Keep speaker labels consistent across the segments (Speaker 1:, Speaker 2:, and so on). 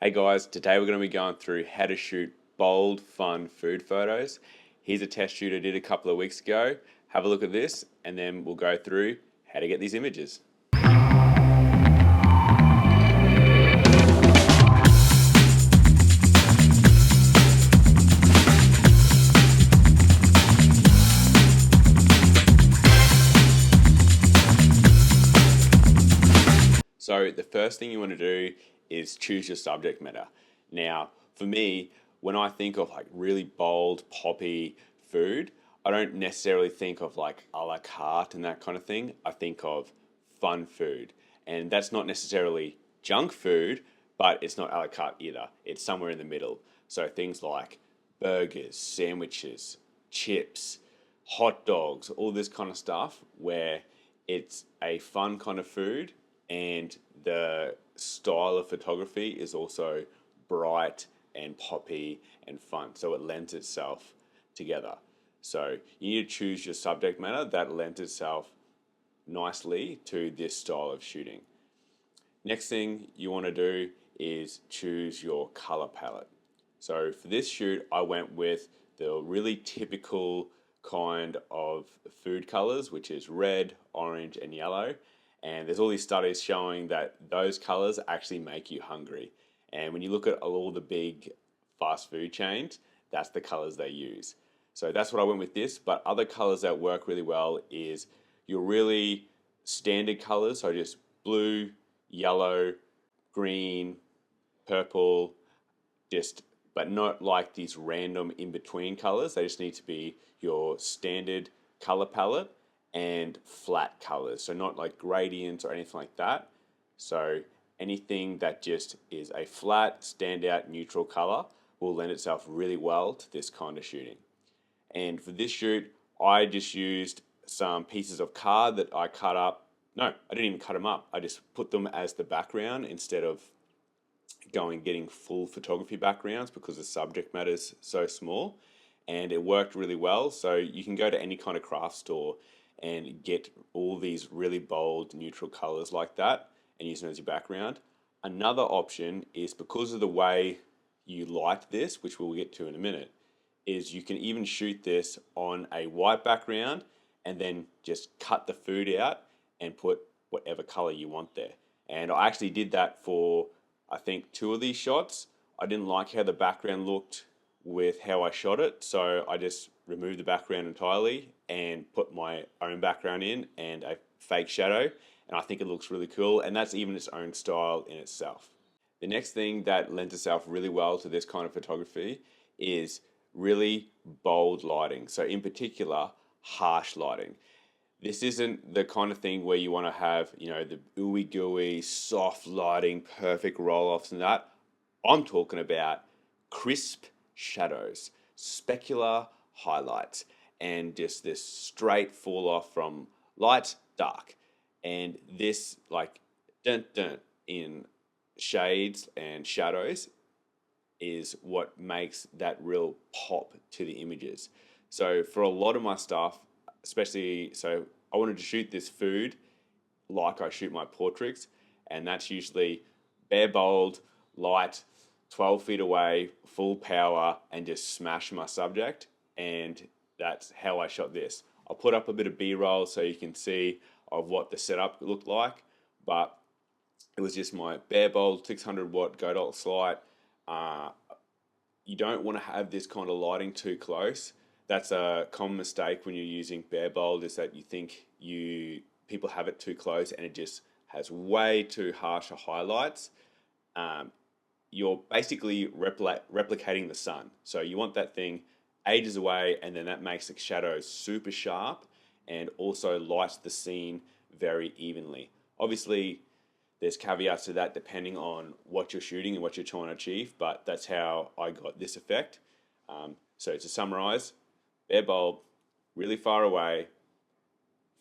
Speaker 1: Hey guys, today we're going to be going through how to shoot bold, fun food photos. Here's a test shoot I did a couple of weeks ago. Have a look at this and then we'll go through how to get these images. So the first thing you want to do is choose your subject matter. Now, for me, when I think of like really bold, poppy food, I don't necessarily think of like a la carte and that kind of thing. I think of fun food. And that's not necessarily junk food, but it's not a la carte either. It's somewhere in the middle. So things like burgers, sandwiches, chips, hot dogs, all this kind of stuff where it's a fun kind of food and the style of photography is also bright and poppy and fun. So it lends itself together. So you need to choose your subject matter that lends itself nicely to this style of shooting. Next thing you want to do is choose your color palette. So for this shoot, I went with the really typical kind of food colors, which is red, orange, and yellow. And there's all these studies showing that those colors actually make you hungry. And when you look at all the big fast food chains, that's the colors they use. So that's what I went with this. But other colors that work really well is your really standard colors, so just blue, yellow, green, purple, just but not like these random in between colors. They just need to be your standard color palette and flat colors. So not like gradients or anything like that. So anything that just is a flat, standout, neutral color will lend itself really well to this kind of shooting. And for this shoot, I just used some pieces of card that I cut up. No, I didn't even cut them up. I just put them as the background instead of getting full photography backgrounds because the subject matter is so small, and it worked really well. So you can go to any kind of craft store and get all these really bold neutral colors like that and use them as your background. Another option is, because of the way you light this, which we'll get to in a minute, is you can even shoot this on a white background and then just cut the food out and put whatever color you want there. And I actually did that for, I think, two of these shots. I didn't like how the background looked with how I shot it, so I just removed the background entirely and put my own background in and a fake shadow, and I think it looks really cool, and that's even its own style in itself. The next thing that lends itself really well to this kind of photography is really bold lighting. So in particular, harsh lighting. This isn't the kind of thing where you want to have, the ooey gooey, soft lighting, perfect roll offs and that. I'm talking about crisp shadows, specular highlights, and just this straight fall off from light, dark. And this, like, dun dun in shades and shadows, is what makes that real pop to the images. So for a lot of my stuff, especially, so I wanted to shoot this food like I shoot my portraits, and that's usually bare bold, light, 12 feet away, full power, and just smash my subject. And that's how I shot this. I'll put up a bit of B-roll so you can see of what the setup looked like, but it was just my bare bold 600 watt Godox light. You don't want to have this kind of lighting too close. That's a common mistake when you're using bare bold, is that you think people have it too close and it just has way too harsher highlights. You're basically replicating the sun. So you want that thing ages away, and then that makes the shadows super sharp and also lights the scene very evenly. Obviously, there's caveats to that depending on what you're shooting and what you're trying to achieve, but that's how I got this effect. So to summarize, bare bulb, really far away,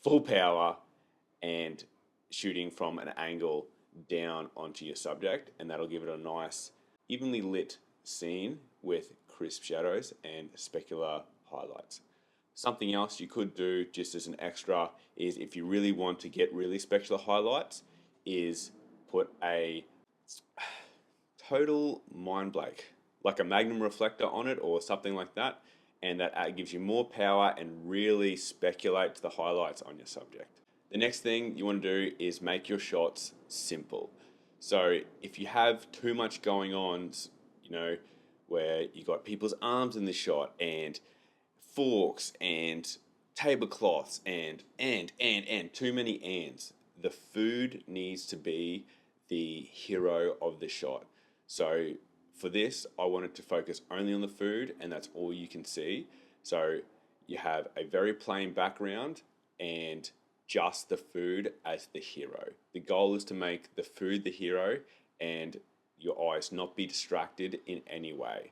Speaker 1: full power, and shooting from an angle down onto your subject, and that'll give it a nice, evenly lit scene with crisp shadows and specular highlights. Something else you could do just as an extra is, if you really want to get really specular highlights, is put a total mind blank, like a magnum reflector on it or something like that, and that gives you more power and really speculate to the highlights on your subject. The next thing you want to do is make your shots simple. So if you have too much going on, you know, where you got people's arms in the shot and forks and tablecloths and too many ands. The food needs to be the hero of the shot. So for this, I wanted to focus only on the food, and that's all you can see. So you have a very plain background and just the food as the hero. The goal is to make the food the hero and your eyes not be distracted in any way.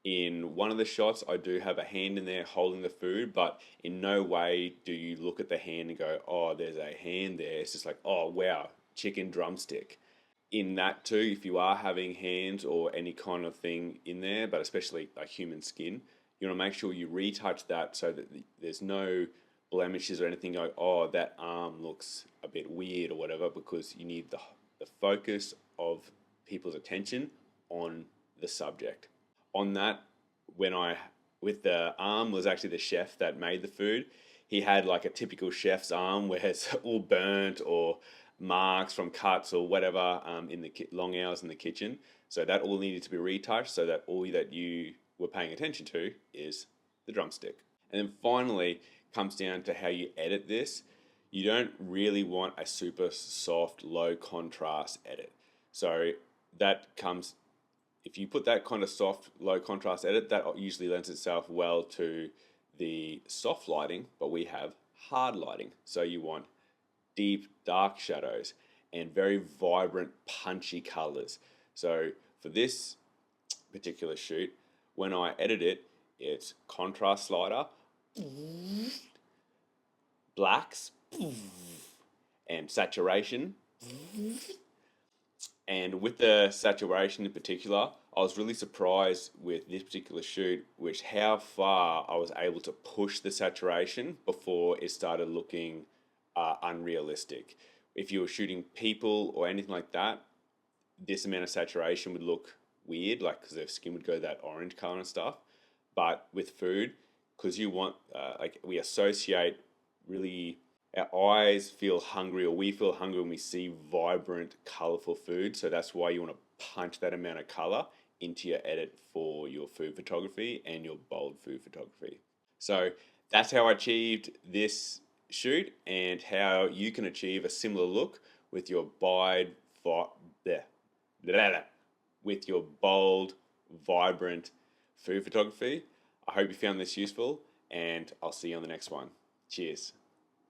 Speaker 1: In one of the shots, I do have a hand in there holding the food, but in no way do you look at the hand and go, oh, there's a hand there. It's just like, oh, wow, chicken drumstick. In that too, if you are having hands or any kind of thing in there, but especially like human skin, you want to make sure you retouch that so that there's no blemishes or anything going, oh, that arm looks a bit weird or whatever, because you need the focus of people's attention on the subject. On that, with the arm was actually the chef that made the food. He had like a typical chef's arm where it's all burnt or marks from cuts or whatever in the long hours in the kitchen. So that all needed to be retouched so that all that you were paying attention to is the drumstick. And then finally comes down to how you edit this. You don't really want a super soft, low contrast edit. So that comes, if you put that kind of soft, low contrast edit, that usually lends itself well to the soft lighting, but we have hard lighting. So you want deep, dark shadows and very vibrant, punchy colors. So for this particular shoot, when I edit it, it's contrast slider, blacks, and saturation. And with the saturation in particular, I was really surprised with this particular shoot, which how far I was able to push the saturation before it started looking unrealistic. If you were shooting people or anything like that, this amount of saturation would look weird, like because their skin would go that orange color and stuff. But with food, because you want, like we associate really, our eyes feel hungry, or we feel hungry when we see vibrant, colorful food. So that's why you want to punch that amount of color into your edit for your food photography and your bold food photography. So that's how I achieved this shoot and how you can achieve a similar look with your with your bold, vibrant food photography. I hope you found this useful, and I'll see you on the next one. Cheers.